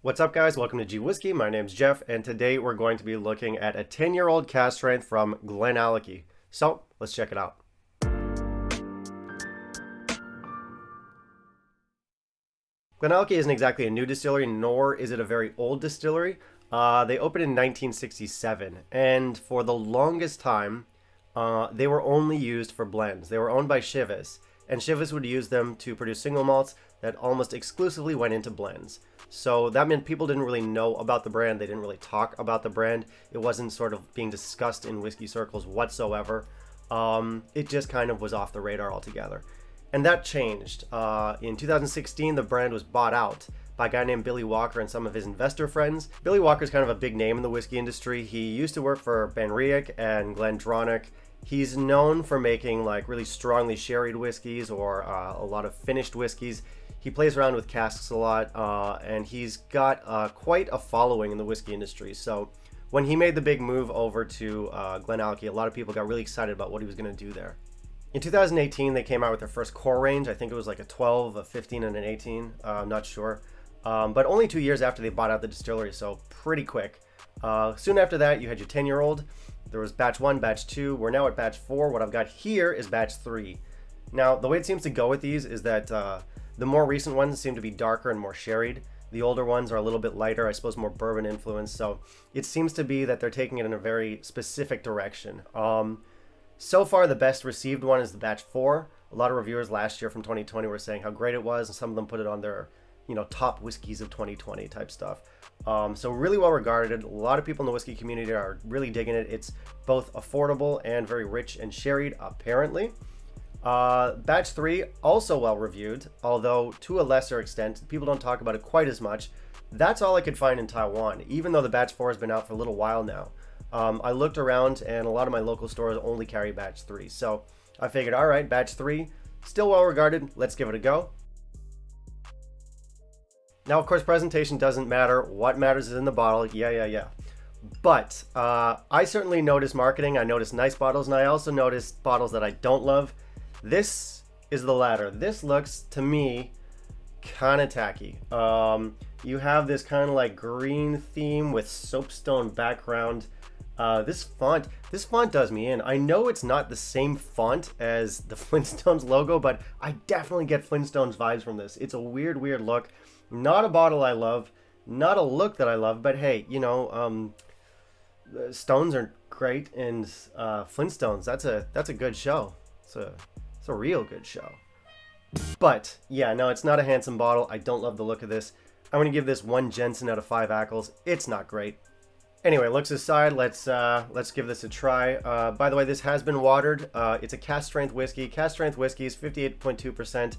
What's up, guys? Welcome to G Whiskey. My name's Jeff, and today we're going to be looking at a 10-year-old cask strength from Glenallachie. So, let's check it out. Glenallachie isn't exactly a new distillery, nor is it a very old distillery. They opened in 1967, and for the longest time, they were only used for blends. They were owned by Chivas, and Chivas would use them to produce single malts that almost exclusively went into blends. So that meant people didn't really know about the brand. They didn't really talk about the brand. It wasn't sort of being discussed in whiskey circles whatsoever. It just kind of was off the radar altogether. And that changed. In 2016, the brand was bought out by a guy named Billy Walker and some of his investor friends. Billy Walker's kind of a big name in the whiskey industry. He used to work for Benriach and Glendronach. He's known for making like really strongly sherried whiskeys or a lot of finished whiskeys. He plays around with casks a lot, and he's got quite a following in the whiskey industry. So when he made the big move over to Glenallachie, a lot of people got really excited about what he was going to do there. In 2018, they came out with their first core range. I think it was like a 12, a 15, and an 18. I'm not sure. But only 2 years after they bought out the distillery, so pretty quick. Soon after that, you had your 10-year-old. There was batch 1, batch 2. We're now at batch 4. What I've got here is batch 3. Now, the way it seems to go with these is that the more recent ones seem to be darker and more sherried. The older ones are a little bit lighter, I suppose more bourbon influenced. So it seems to be that they're taking it in a very specific direction. So far, the best received one is the batch 4. A lot of reviewers last year from 2020 were saying how great it was, and some of them put it on their, top whiskeys of 2020 type stuff. So really well regarded. A lot of people in the whiskey community are really digging it. It's both affordable and very rich and sherried, apparently. Batch 3, also well reviewed, although to a lesser extent. People don't talk about it quite as much. That's all I could find in Taiwan, even though the batch 4 has been out for a little while now. I looked around, and a lot of my local stores only carry batch 3. So I figured, all right, batch 3, still well regarded. Let's give it a go. Now, of course, presentation doesn't matter. What matters is in the bottle. Yeah. But I certainly noticed marketing. I noticed nice bottles, and I also noticed bottles that I don't love. This is the latter. This looks, to me, kind of tacky. You have this kind of like green theme with soapstone background. This font does me in. I know it's not the same font as the Flintstones logo, but I definitely get Flintstones vibes from this. It's a weird look. Not a bottle I love, not a look that I love, but hey, Stones are great, and Flintstones, that's a good show. It's a real good show. But yeah, no, it's not a handsome bottle. I don't love the look of this. I'm gonna give this 1 Jensen out of 5 Ackles. It's not great. Anyway, looks aside, let's give this a try. By the way, this has been watered. It's a cask strength whiskey. Cask strength whiskey is 58.2%.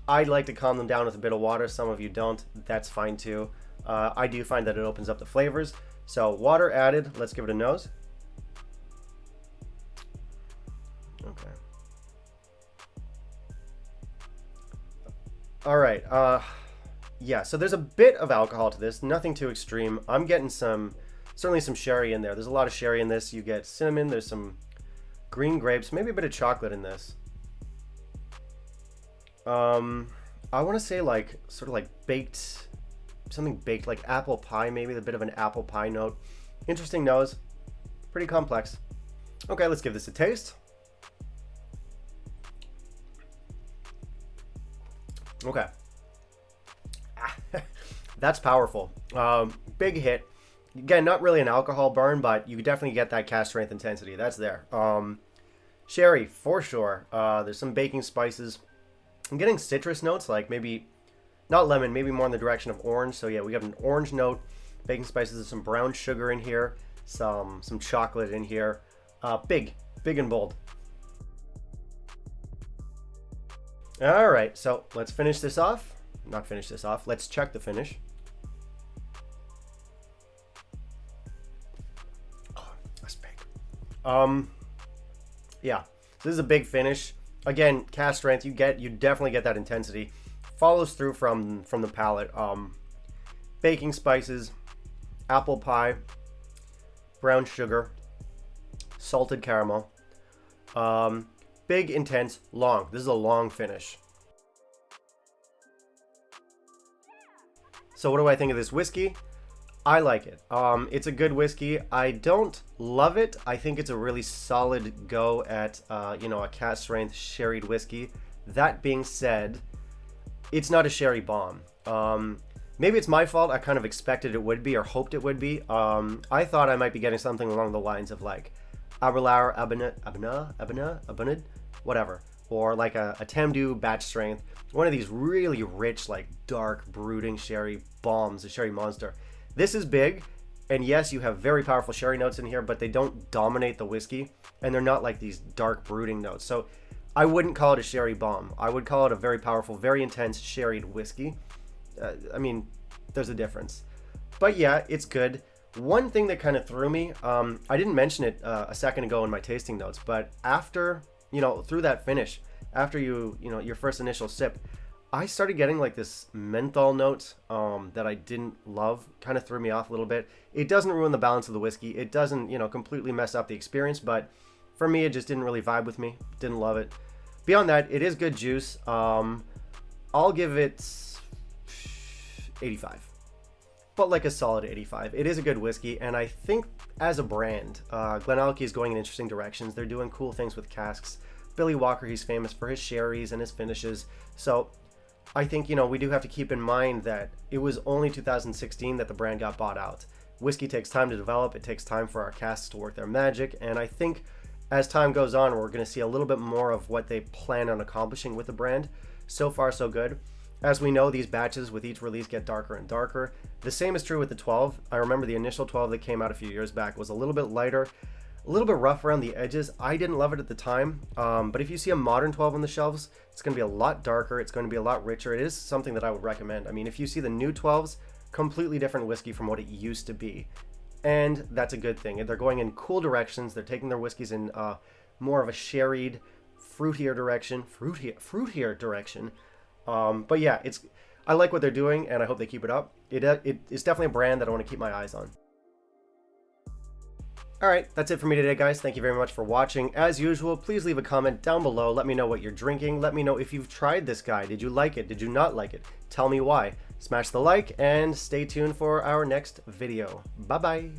I'd like to calm them down with a bit of water. Some of you don't. That's fine too. I do find that it opens up the flavors. So water added. Let's give it a nose. Okay. All right. Yeah. So there's a bit of alcohol to this. Nothing too extreme. I'm getting certainly some sherry in there. There's a lot of sherry in this. You get cinnamon. There's some green grapes. Maybe a bit of chocolate in this. I want to say like sort of like baked, something baked, like apple pie, maybe a bit of an apple pie note. Interesting nose, pretty complex. Okay, let's give this a taste. Okay. That's powerful. Big hit. Again, not really an alcohol burn, but you definitely get that cask strength intensity. That's there. Sherry, for sure. There's some baking spices. I'm getting citrus notes, like maybe, not lemon, maybe more in the direction of orange. So yeah, we got an orange note, baking spices, there's some brown sugar in here, some chocolate in here. Big and bold. All right, so let's finish this off. Not finish this off. Let's check the finish. Oh, that's big. Yeah, so this is a big finish. Again, cask strength, you definitely get that intensity. Follows through from the palate. Baking spices, apple pie, brown sugar, salted caramel. Big, intense, long. This is a long finish. So what do I think of this whiskey? I like it. It's a good whiskey. I don't love it. I think it's a really solid go at, you know, a cask strength sherried whiskey. That being said, it's not a sherry bomb. Maybe it's my fault. I kind of expected it would be or hoped it would be. I thought I might be getting something along the lines of like Aberlour, Abunad, whatever. Or like a Tamdu batch strength. One of these really rich, like dark, brooding sherry bombs, a sherry monster. This is big, and yes, you have very powerful sherry notes in here, but they don't dominate the whiskey, and they're not like these dark brooding notes. So I wouldn't call it a sherry bomb. I would call it a very powerful, very intense sherried whiskey. I mean, there's a difference. But yeah, it's good. One thing that kind of threw me, I didn't mention it a second ago in my tasting notes, but after, you know, through that finish, after you know, your first initial sip, I started getting like this menthol note that I didn't love. Kind of threw me off a little bit. It doesn't ruin the balance of the whiskey. It doesn't, you know, completely mess up the experience, but for me, it just didn't really vibe with me. Didn't love it. Beyond that, it is good juice. I'll give it 85. But like a solid 85. It is a good whiskey, and I think as a brand, Glenallachie is going in interesting directions. They're doing cool things with casks. Billy Walker, he's famous for his sherries and his finishes. So I think, you know, we do have to keep in mind that it was only 2016 that the brand got bought out. Whiskey takes time to develop. It takes time for our casks to work their magic. And I think as time goes on, we're going to see a little bit more of what they plan on accomplishing with the brand. So far, so good. As we know, these batches with each release get darker and darker. The same is true with the 12. I remember the initial 12 that came out a few years back was a little bit lighter, a little bit rough around the edges. I didn't love it at the time, but if you see a modern 12 on the shelves, it's going to be a lot darker. It's going to be a lot richer. It is something that I would recommend. I mean, if you see the new 12s, completely different whiskey from what it used to be. And that's a good thing. They're going in cool directions. They're taking their whiskeys in more of a sherried, fruitier direction. Fruitier direction. But yeah, I like what they're doing, and I hope they keep it up. It's definitely a brand that I want to keep my eyes on. Alright, that's it for me today, guys. Thank you very much for watching. As usual, please leave a comment down below. Let me know what you're drinking. Let me know if you've tried this guy. Did you like it? Did you not like it? Tell me why. Smash the like, and stay tuned for our next video. Bye-bye.